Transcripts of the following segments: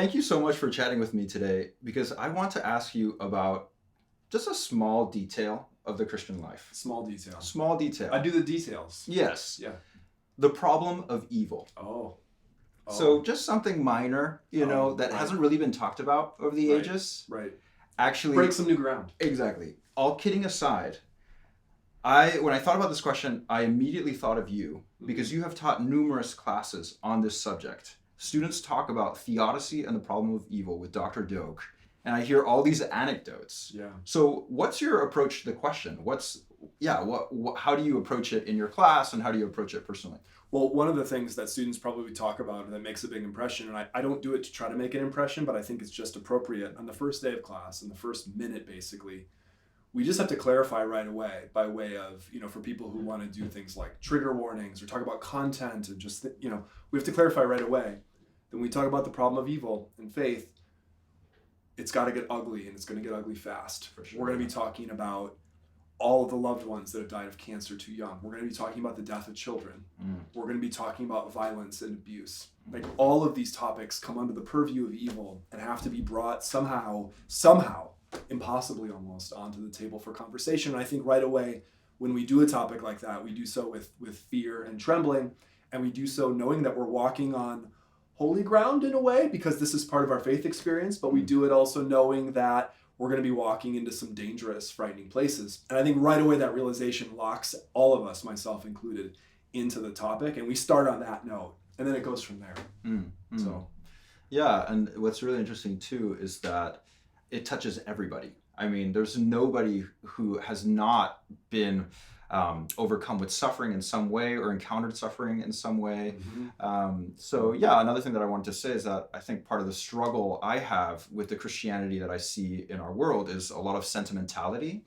thank you so much for chatting with me today, because I want to ask you about just a small detail of the Christian life. Small detail. Small detail. I do the details. Yes. Yeah. The problem of evil. Oh. So just something minor, that hasn't really been talked about over the ages. Right. Actually, break some new ground. Exactly. All kidding aside, when I thought about this question, I immediately thought of you, because you have taught numerous classes on this subject. Students talk about theodicy and the problem of evil with Dr. Doak, and I hear all these anecdotes. Yeah. So what's your approach to the question? How do you approach it in your class, and how do you approach it personally? Well, one of the things that students probably talk about that makes a big impression, and I don't do it to try to make an impression, but I think it's just appropriate, on the first day of class, in the first minute basically, we just have to clarify right away, by way of, for people who want to do things like trigger warnings or talk about content, and just, we have to clarify right away that when we talk about the problem of evil and faith, it's got to get ugly, and it's going to get ugly fast. For sure. We're going to be talking about all of the loved ones that have died of cancer too young. We're going to be talking about the death of children. We're going to be talking about violence and abuse. Like, all of these topics come under the purview of evil and have to be brought somehow, impossibly almost, onto the table for conversation. And I think right away, when we do a topic like that, we do so with fear and trembling, and we do so knowing that we're walking on holy ground in a way, because this is part of our faith experience, but we do it also knowing that we're going to be walking into some dangerous, frightening places. And I think right away that realization locks all of us, myself included, into the topic, and we start on that note, and then it goes from there. So, yeah, and what's really interesting too is that it touches everybody. I mean, there's nobody who has not been overcome with suffering in some way, or encountered suffering in some way. So yeah, another thing that I wanted to say is that I think part of the struggle I have with the Christianity that I see in our world is a lot of sentimentality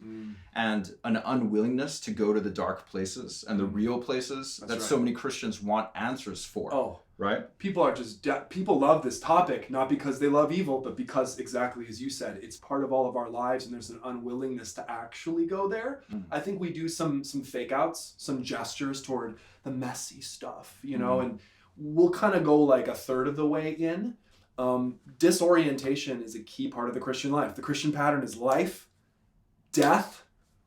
and an unwillingness to go to the dark places and the real places that so many Christians want answers for. Oh, right? People are just people love this topic, not because they love evil, but because, exactly as you said, it's part of all of our lives, and there's an unwillingness to actually go there. I think we do some fake outs, some gestures toward the messy stuff, and we'll kind of go like a third of the way in. Disorientation is a key part of the Christian life. The Christian pattern is life, death,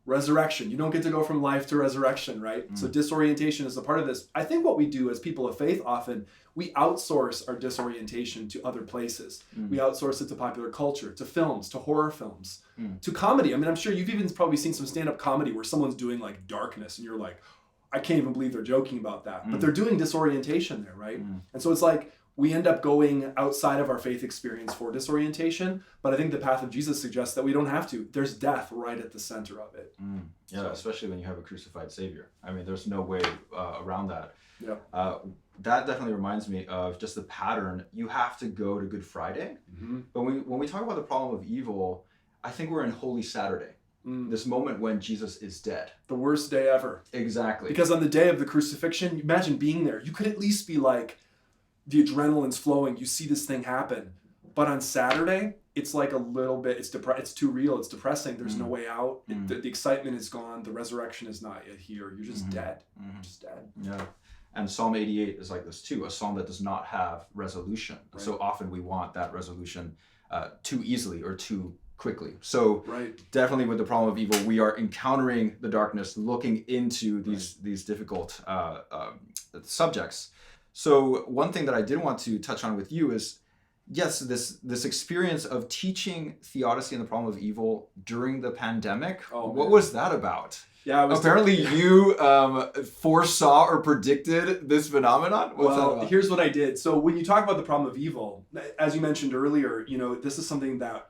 resurrection. You don't get to go from life to resurrection, right? So disorientation is a part of this. I think what we do as people of faith often, we outsource our disorientation to other places. We outsource it to popular culture, to films, to horror films, to comedy. I mean, I'm sure you've even probably seen some stand-up comedy where someone's doing like darkness, and you're like, I can't even believe they're joking about that. But they're doing disorientation there, right? And so it's like, we end up going outside of our faith experience for disorientation, but I think the path of Jesus suggests that we don't have to. There's death right at the center of it. Yeah, so, especially when you have a crucified Savior. I mean, there's no way around that. Yeah. That definitely reminds me of just the pattern. You have to go to Good Friday, but when we talk about the problem of evil, I think we're in Holy Saturday. This moment when Jesus is dead. The worst day ever. Exactly. Because on the day of the crucifixion, imagine being there. You could at least be like, the adrenaline's flowing, you see this thing happen. But on Saturday, it's like a little bit, it's too real, it's depressing, there's no way out. The excitement is gone, the resurrection is not yet here, you're just dead. You're just dead. Yeah. And Psalm 88 is like this too, a psalm that does not have resolution. Right. So often we want that resolution too easily or too quickly. So definitely with the problem of evil, we are encountering the darkness, looking into these difficult subjects. So one thing that I did want to touch on with you is, yes, this experience of teaching theodicy and the problem of evil during the pandemic. What was that about? Yeah, apparently you foresaw or predicted this phenomenon. Well, here's what I did. So when you talk about the problem of evil, as you mentioned earlier, this is something that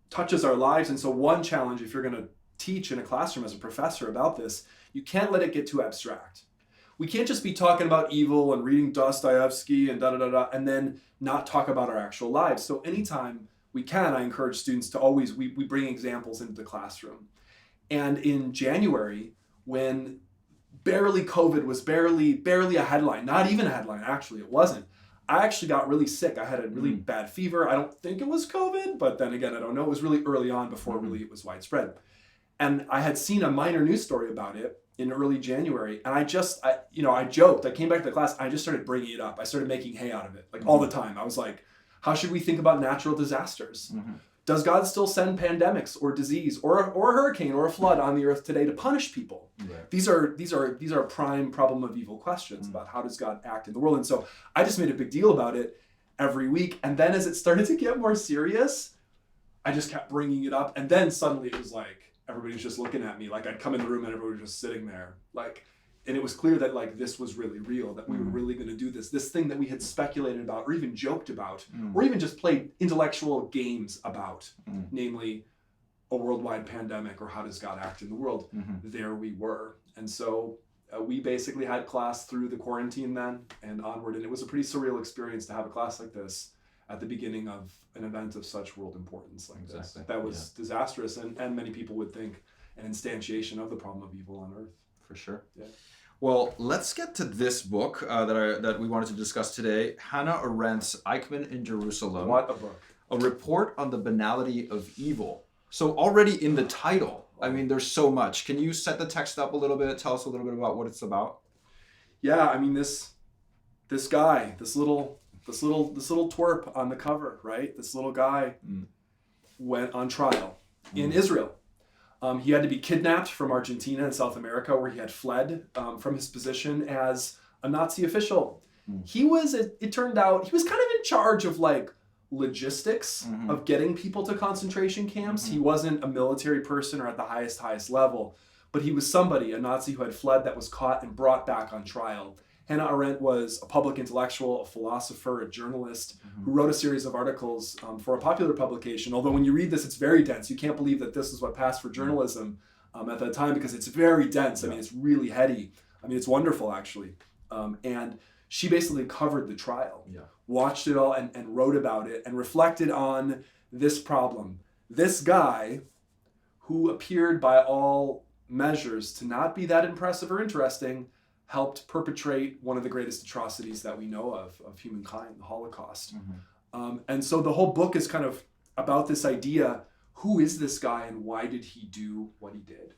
touches our lives. And so one challenge, if you're going to teach in a classroom as a professor about this, you can't let it get too abstract. We can't just be talking about evil and reading Dostoevsky and and then not talk about our actual lives. So anytime we can, I encourage students to always, we bring examples into the classroom. And in January, when COVID was barely a headline, not even a headline, actually, it wasn't. I actually got really sick. I had a really bad fever. I don't think it was COVID, but then again, I don't know. It was really early on before really it was widespread. And I had seen a minor news story about it in early January. And I joked, I came back to the class, I just started bringing it up. I started making hay out of it, like all the time. I was like, How should we think about natural disasters? Mm-hmm. Does God still send pandemics or disease or a hurricane or a flood on the earth today to punish people? Right. These are prime problem of evil questions about how does God act in the world. And so I just made a big deal about it every week. And then as it started to get more serious, I just kept bringing it up. And then suddenly it was like, everybody was just looking at me. Like I'd come in the room and everybody was just sitting there. Like, and it was clear that like this was really real, that we were really going to do this thing that we had speculated about or even joked about or even just played intellectual games about, namely a worldwide pandemic or how does God act in the world. There we were. And so we basically had class through the quarantine then and onward. And it was a pretty surreal experience to have a class like this at the beginning of an event of such world importance like this. That was disastrous and many people would think an instantiation of the problem of evil on earth. For sure. Yeah. Well, let's get to this book that we wanted to discuss today, Hannah Arendt's Eichmann in Jerusalem. What a book. A report on the banality of evil. So already in the title, I mean, there's so much. Can you set the text up a little bit? Tell us a little bit about what it's about. Yeah, I mean this guy, this little twerp on the cover, right? This little guy went on trial in Israel. He had to be kidnapped from Argentina and South America, where he had fled from his position as a Nazi official. He was, it turned out, he was kind of in charge of like logistics of getting people to concentration camps. He wasn't a military person or at the highest level, but he was somebody, a Nazi who had fled, that was caught and brought back on trial. Hannah Arendt was a public intellectual, a philosopher, a journalist who wrote a series of articles for a popular publication. Although when you read this, it's very dense. You can't believe that this is what passed for journalism at that time because it's very dense. I mean, it's really heady. I mean, it's wonderful, actually. And she basically covered the trial, watched it all and wrote about it and reflected on this problem. This guy who appeared by all measures to not be that impressive or interesting helped perpetrate one of the greatest atrocities that we know of humankind, the Holocaust. And so the whole book is kind of about this idea, who is this guy and why did he do what he did?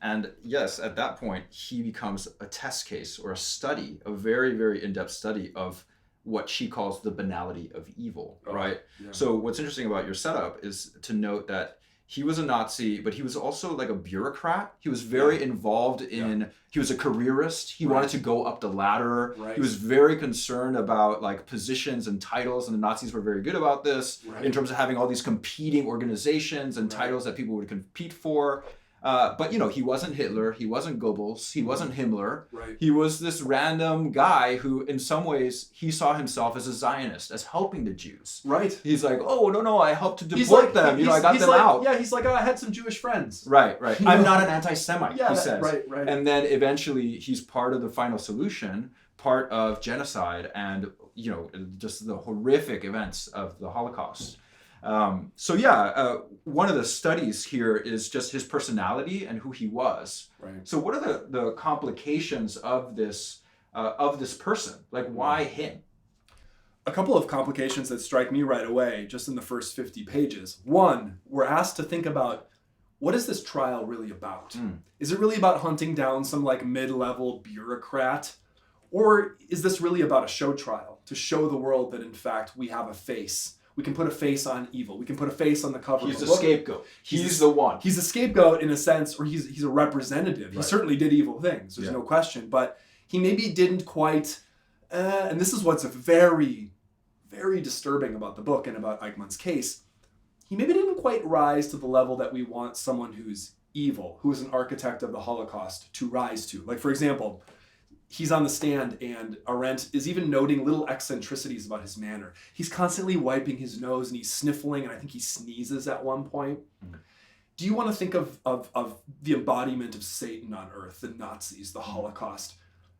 And yes, at that point, he becomes a test case or a study, a very, very in-depth study of what she calls the banality of evil, right? Yeah. So what's interesting about your setup is to note that he was a Nazi, but he was also like a bureaucrat. He was very involved in, he was a careerist. He wanted to go up the ladder. He was very concerned about like positions and titles, and the Nazis were very good about this in terms of having all these competing organizations and titles that people would compete for. But you know, he wasn't Hitler, he wasn't Goebbels, he wasn't Himmler. He was this random guy who, in some ways, he saw himself as a Zionist, as helping the Jews. He's like, oh, no, I helped to deport them. I got them out. Yeah, he's like, oh, I had some Jewish friends. Right. I'm not an anti-Semite, he says. Right. And then eventually he's part of the final solution, part of genocide and, you know, just the horrific events of the Holocaust. One of the studies here is just his personality and who he was. So what are the complications of this person? Like, why him? A couple of complications that strike me right away, just in the first 50 pages. One, we're asked to think about, what is this trial really about? Is it really about hunting down some like mid-level bureaucrat? Or is this really about a show trial to show the world that in fact we have a face? We can put a face on evil. We can put a face on the cover. He's the scapegoat. He's the one. He's a scapegoat in a sense, or he's a representative. He certainly did evil things. There's no question. But he maybe didn't quite, and this is what's very, very disturbing about the book and about Eichmann's case. He maybe didn't quite rise to the level that we want someone who's evil, who is an architect of the Holocaust, to rise to. Like, for example, he's on the stand and Arendt is even noting little eccentricities about his manner. He's constantly wiping his nose and he's sniffling, and I think he sneezes at one point. Do you want to think of the embodiment of Satan on earth, the Nazis, the Holocaust,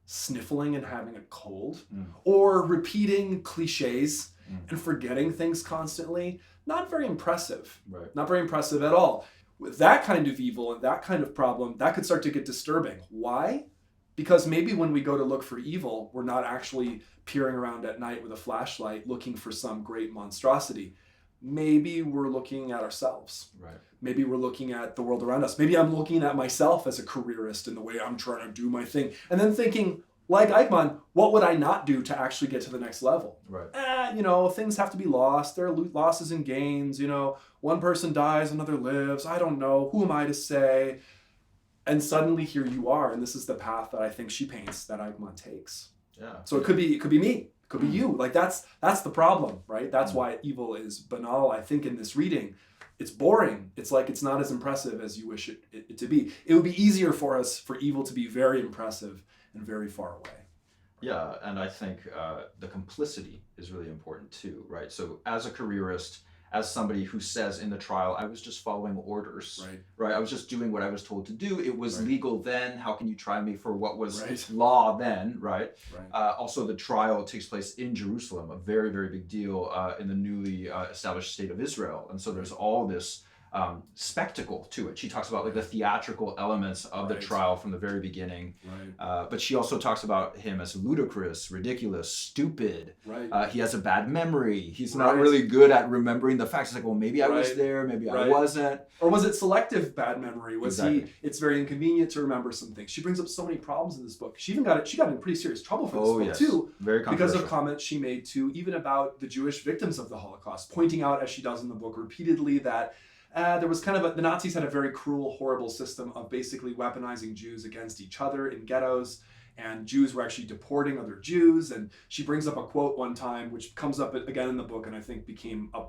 sniffling and having a cold? Or repeating cliches and forgetting things constantly? Not very impressive. Not very impressive at all. With that kind of evil and that kind of problem, that could start to get disturbing. Why? Because maybe when we go to look for evil, we're not actually peering around at night with a flashlight looking for some great monstrosity. Maybe we're looking at ourselves. Maybe we're looking at the world around us. Maybe I'm looking at myself as a careerist in the way I'm trying to do my thing. And then thinking, like Eichmann, what would I not do to actually get to the next level? Right. Things have to be lost. There are losses and gains. One person dies, another lives. I don't know. Who am I to say? And suddenly here you are, and this is the path that I think she paints that Eichmann takes. Yeah. So it could be me. It could be you. Like that's the problem, right? That's why evil is banal. I think in this reading, it's boring. It's like it's not as impressive as you wish it to be. It would be easier for evil to be very impressive and very far away. Yeah, and I think the complicity is really important too, right? So as a careerist, as somebody who says in the trial, I was just following orders, right? I was just doing what I was told to do. It was legal then. How can you try me for what was law then, right? Also, the trial takes place in Jerusalem, a very, very big deal in the newly established state of Israel. And so there's all this spectacle to it. She talks about like the theatrical elements of the trial from the very beginning. But she also talks about him as ludicrous, ridiculous, stupid. He has a bad memory. He's not really good at remembering the facts. It's like, well, maybe I was there, maybe I wasn't. Or was it selective bad memory? It's very inconvenient to remember some things. She brings up so many problems in this book. She got in pretty serious trouble for this book too. Very because of comments she made too, even about the Jewish victims of the Holocaust, pointing out, as she does in the book repeatedly, that there was the Nazis had a very cruel, horrible system of basically weaponizing Jews against each other in ghettos, and Jews were actually deporting other Jews. And she brings up a quote one time, which comes up again in the book, and I think became a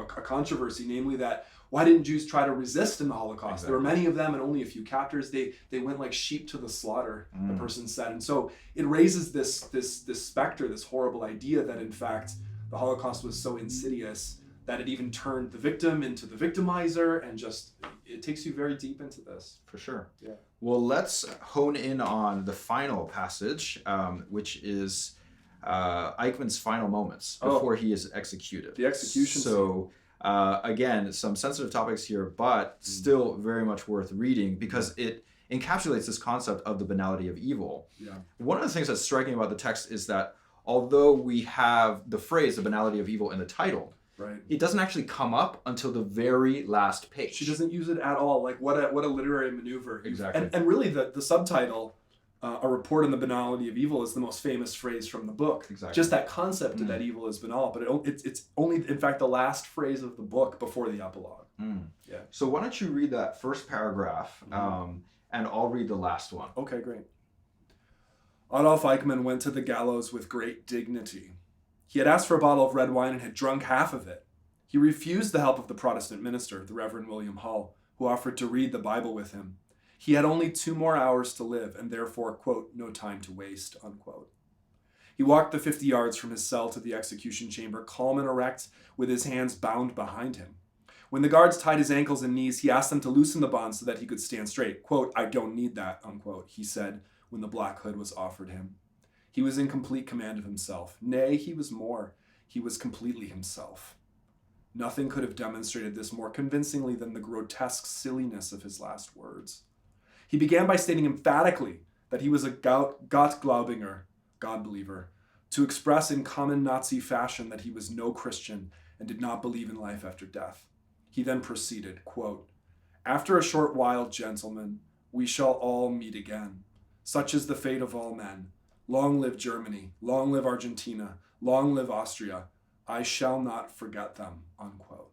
controversy, namely that why didn't Jews try to resist in the Holocaust? There were many of them and only a few captors. They went like sheep to the slaughter, the person said. And so it raises this specter, this horrible idea that in fact the Holocaust was so insidious that it even turned the victim into the victimizer, and it takes you very deep into this. For sure. Yeah. Well, let's hone in on the final passage, which is Eichmann's final moments before he is executed. The execution. So, again, some sensitive topics here, but still very much worth reading because it encapsulates this concept of the banality of evil. Yeah. One of the things that's striking about the text is that although we have the phrase, the banality of evil, in the title, it doesn't actually come up until the very last page. She doesn't use it at all. Like what a literary maneuver. Exactly. And really the subtitle, A Report on the Banality of Evil, is the most famous phrase from the book. Exactly. Just that concept that evil is banal, but it's only, in fact, the last phrase of the book before the epilogue. Yeah. So why don't you read that first paragraph, and I'll read the last one. Okay, great. Adolf Eichmann went to the gallows with great dignity. He had asked for a bottle of red wine and had drunk half of it. He refused the help of the Protestant minister, the Reverend William Hull, who offered to read the Bible with him. He had only 2 more hours to live and therefore, quote, no time to waste, unquote. He walked the 50 yards from his cell to the execution chamber, calm and erect, with his hands bound behind him. When the guards tied his ankles and knees, he asked them to loosen the bonds so that he could stand straight. Quote, I don't need that, unquote, he said when the black hood was offered him. He was in complete command of himself. Nay, he was more. He was completely himself. Nothing could have demonstrated this more convincingly than the grotesque silliness of his last words. He began by stating emphatically that he was a Gottglaubinger, God-believer, to express in common Nazi fashion that he was no Christian and did not believe in life after death. He then proceeded, quote, after a short while, gentlemen, we shall all meet again. Such is the fate of all men. Long live Germany, long live Argentina, long live Austria. I shall not forget them, unquote.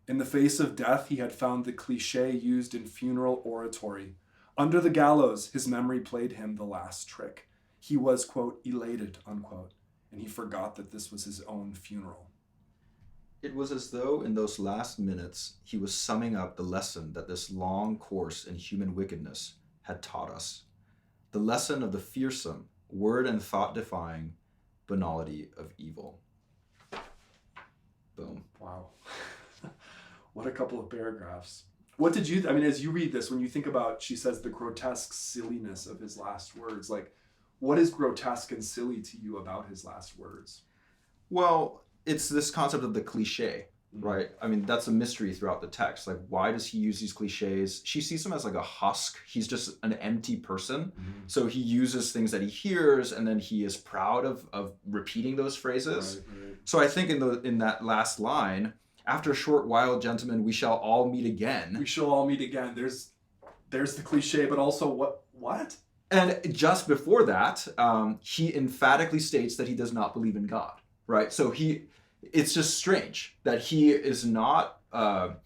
In the face of death, he had found the cliche used in funeral oratory. Under the gallows, his memory played him the last trick. He was, quote, elated, unquote, and he forgot that this was his own funeral. It was as though in those last minutes he was summing up the lesson that this long course in human wickedness had taught us. The lesson of the fearsome, word and thought defying banality of evil. Boom. Wow. What a couple of paragraphs. What did you, as you read this, when you think about, she says, the grotesque silliness of his last words, like, what is grotesque and silly to you about his last words? Well, it's this concept of the cliche, right? That's a mystery throughout the text. Like, why does he use these cliches? She sees him as like a husk. He's just an empty person. So he uses things that he hears, and then he is proud of repeating those phrases. Right. So I think in that last line, after a short while, gentlemen, we shall all meet again. We shall all meet again. There's the cliche, but also what? And just before that, he emphatically states that he does not believe in God, right? So it's just strange that he is not, a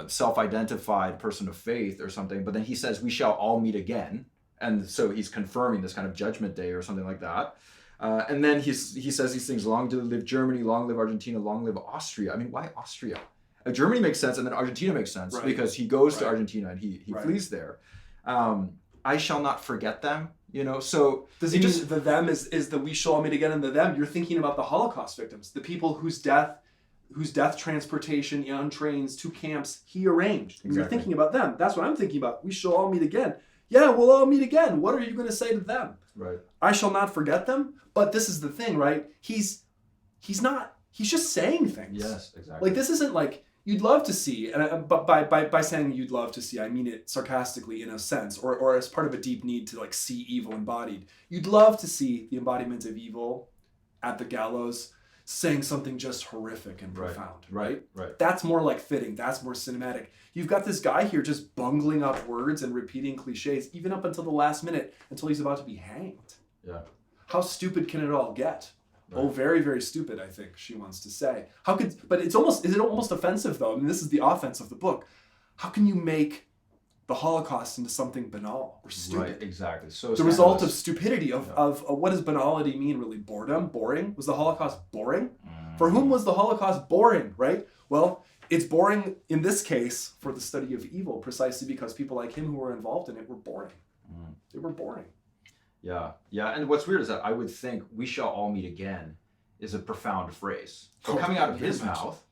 self-identified person of faith or something, but then he says, we shall all meet again. And so he's confirming this kind of judgment day or something like that. And then he says these things, long live Germany, long live Argentina, long live Austria. I mean, why Austria? Germany makes sense, and then Argentina makes sense because he goes to Argentina and he flees there. I shall not forget them, so... Does he mean the them is the we shall all meet again, and the them, you're thinking about the Holocaust victims, the people whose death transportation on trains to camps he arranged. Exactly. You're thinking about them. That's what I'm thinking about. We shall all meet again. Yeah, we'll all meet again. What are you going to say to them? Right. I shall not forget them. But this is the thing, right? He's just saying things. Yes, exactly. Like, this isn't like you'd love to see, but by saying you'd love to see, I mean it sarcastically in a sense, or as part of a deep need to like see evil embodied. You'd love to see the embodiment of evil at the gallows saying something just horrific and profound, right? That's more like fitting. That's more cinematic. You've got this guy here just bungling up words and repeating cliches, even up until the last minute, until he's about to be hanged. Yeah. How stupid can it all get? Right. Oh, very, very stupid, I think she wants to say. But is it almost offensive though? I mean, this is the offense of the book. How can you make the Holocaust into something banal or stupid? Right, exactly. So the result of stupidity, of what does banality mean really? Boredom? Boring? Was the Holocaust boring? For whom was the Holocaust boring, right? Well, it's boring in this case for the study of evil, precisely because people like him who were involved in it were boring. They were boring. Yeah. And what's weird is that I would think "we shall all meet again" is a profound phrase. But coming out of his mouth,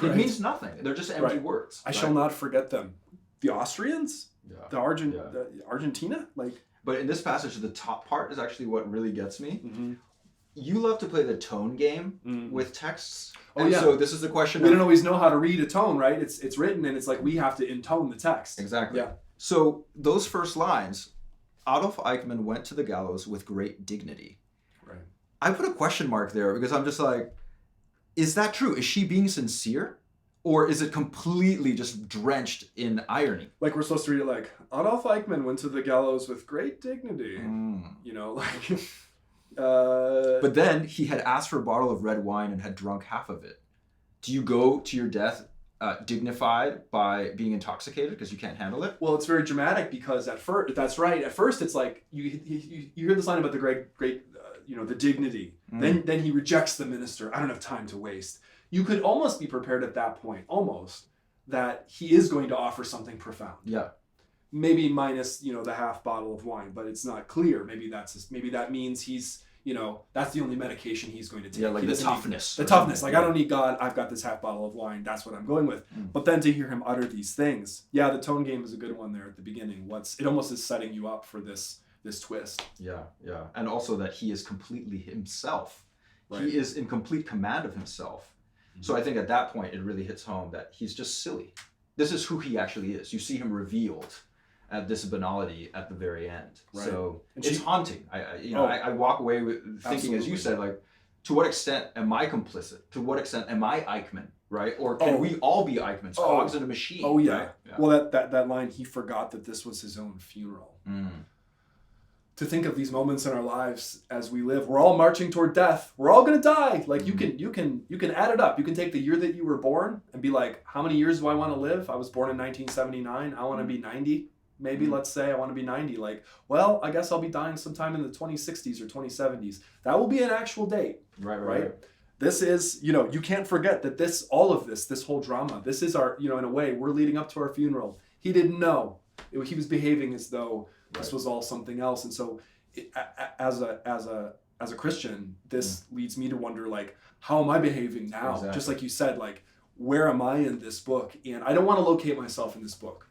it means nothing. They're just empty words. I shall not forget them. The Austrians? The Argentina? But in this passage, the top part is actually what really gets me. Mm-hmm. You love to play the tone game with texts. So this is the question. We don't always know how to read a tone, right? It's written and it's like we have to intone the text. Exactly. Yeah. So those first lines, Adolf Eichmann went to the gallows with great dignity. Right. I put a question mark there because I'm just like, is that true? Is she being sincere? Or is it completely just drenched in irony? Like we're supposed to read it like, Adolf Eichmann went to the gallows with great dignity. But then he had asked for a bottle of red wine and had drunk half of it. Do you go to your death dignified by being intoxicated because you can't handle it? Well, it's very dramatic because at first, that's right. At first, it's like you hear this line about the great the dignity. Then he rejects the minister. I don't have time to waste. You could almost be prepared at that point, that he is going to offer something profound. Yeah. Maybe minus, the half bottle of wine, but it's not clear. Maybe that means he's, that's the only medication he's going to take. Yeah, like the toughness. The toughness. Like, I don't need God. I've got this half bottle of wine. That's what I'm going with. But then to hear him utter these things. Yeah, the tone game is a good one there at the beginning. It almost is setting you up for this twist. Yeah. And also that he is completely himself. Right. He is in complete command of himself. So I think at that point it really hits home that he's just silly. This is who he actually is. You see him revealed at this banality at the very end. Right. So it's haunting. I walk away with thinking, absolutely, as you said, like, to what extent am I complicit? To what extent am I Eichmann? Right? Or can we all be Eichmanns, cogs in a machine? Oh yeah. Right? Yeah. Well, that line, he forgot that this was his own funeral. To think of these moments in our lives as we live, we're all marching toward death. We're all gonna die. Like you can add it up. You can take the year that you were born and be like, how many years do I want to live? I was born in 1979. I want to be 90. Maybe let's say I want to be 90. Like, well, I guess I'll be dying sometime in the 2060s or 2070s. That will be an actual date. Right. This is, you can't forget that this whole drama, this is our, in a way, we're leading up to our funeral. He didn't know. He was behaving as though this was all something else. And so as a Christian, this leads me to wonder, like, how am I behaving now? Exactly. Just like you said, like, where am I in this book? And I don't want to locate myself in this book.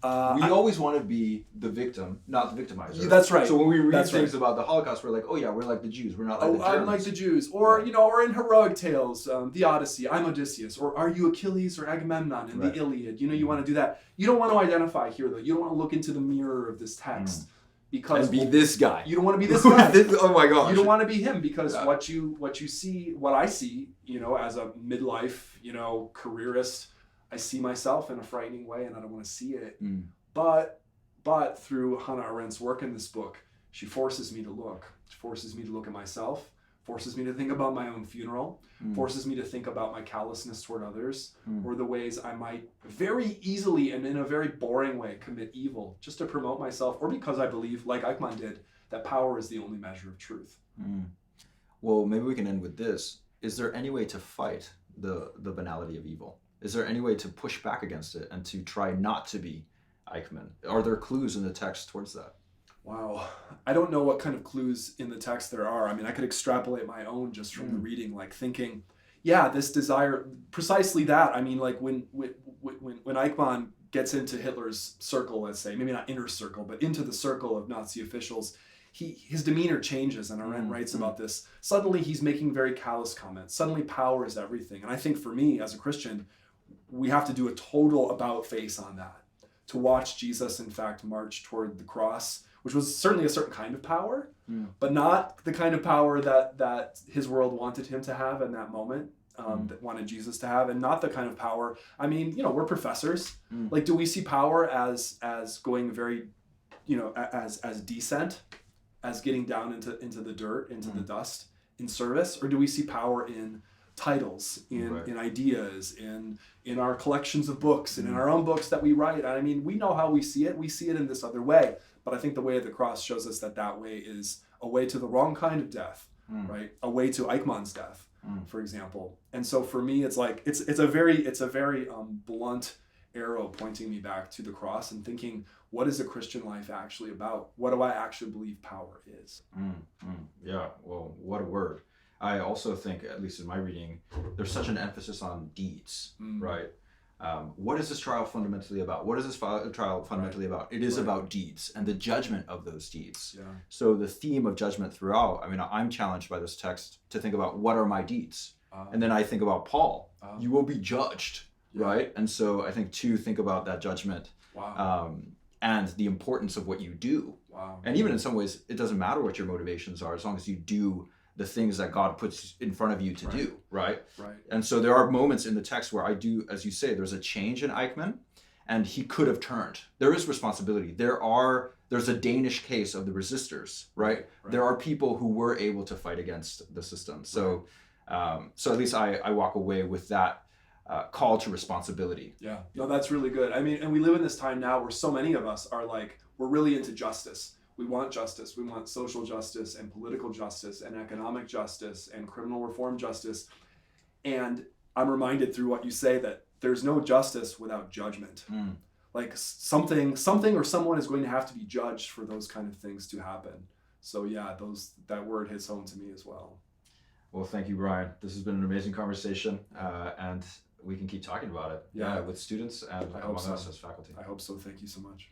We always want to be the victim, not the victimizer. That's right. So when we read things about the Holocaust, we're like, oh yeah, we're like the Jews. We're not like the Germans. I'm like the Jews. Or, or in heroic tales, the Odyssey, I'm Odysseus. Or are you Achilles or Agamemnon in the Iliad? You want to do that. You don't want to identify here, though. You don't want to look into the mirror of this text. Because and be this guy. You don't want to be this guy. Oh my gosh. You don't want to be him because what I see, as a midlife, careerist, I see myself in a frightening way and I don't want to see it. But But through Hannah Arendt's work in this book, she forces me to look. She forces me to look at myself, forces me to think about my own funeral, forces me to think about my callousness toward others, or the ways I might very easily and in a very boring way commit evil just to promote myself, or because I believe, like Eichmann did, that power is the only measure of truth. Well, maybe we can end with this. Is there any way to fight the banality of evil? Is there any way to push back against it and to try not to be Eichmann? Are there clues in the text towards that? Wow. I don't know what kind of clues in the text there are. I mean, I could extrapolate my own just from the reading, like thinking, yeah, this desire, precisely that. I mean, like when Eichmann gets into Hitler's circle, let's say, maybe not inner circle, but into the circle of Nazi officials, his demeanor changes, and Arendt writes about this. Suddenly he's making very callous comments. Suddenly power is everything. And I think for me as a Christian, we have to do a total about face on that. To watch Jesus, in fact, march toward the cross, which was certainly a certain kind of power, but not the kind of power that his world wanted him to have in that moment, that wanted Jesus to have, and not the kind of power, I mean, we're professors. Like, do we see power as going very, as descent, as getting down into the dirt, into the dust in service? Or do we see power in titles, in ideas, in our collections of books, and in our own books that we write? I mean, we know how we see it. We see it in this other way. But I think the way of the cross shows us that way is a way to the wrong kind of death, right? A way to Eichmann's death, for example. And so for me, it's like it's a very blunt arrow pointing me back to the cross and thinking, what is a Christian life actually about? What do I actually believe power is? Yeah, well, what a word. I also think, at least in my reading, there's such an emphasis on deeds, right? What is this trial fundamentally about? What is this trial fundamentally about? It is about deeds and the judgment of those deeds. Yeah. So the theme of judgment throughout, I mean, I'm challenged by this text to think about what are my deeds? And then I think about Paul, you will be judged, right? And so I think to think about that judgment and the importance of what you do. And even in some ways, it doesn't matter what your motivations are as long as you do the things that God puts in front of you to do, right? And so there are moments in the text where I do, as you say, there's a change in Eichmann, and he could have turned. There is responsibility. There's a Danish case of the resistors, right? There are people who were able to fight against the system. So, so at least I walk away with that call to responsibility. Yeah, no, that's really good. I mean, and we live in this time now where so many of us are like, we're really into justice. We want justice. We want social justice and political justice and economic justice and criminal reform justice. And I'm reminded through what you say that there's no justice without judgment. Like something or someone is going to have to be judged for those kind of things to happen. So yeah, that word hits home to me as well. Well, thank you, Brian. This has been an amazing conversation, and we can keep talking about it with students and among us as faculty. I hope so. Thank you so much.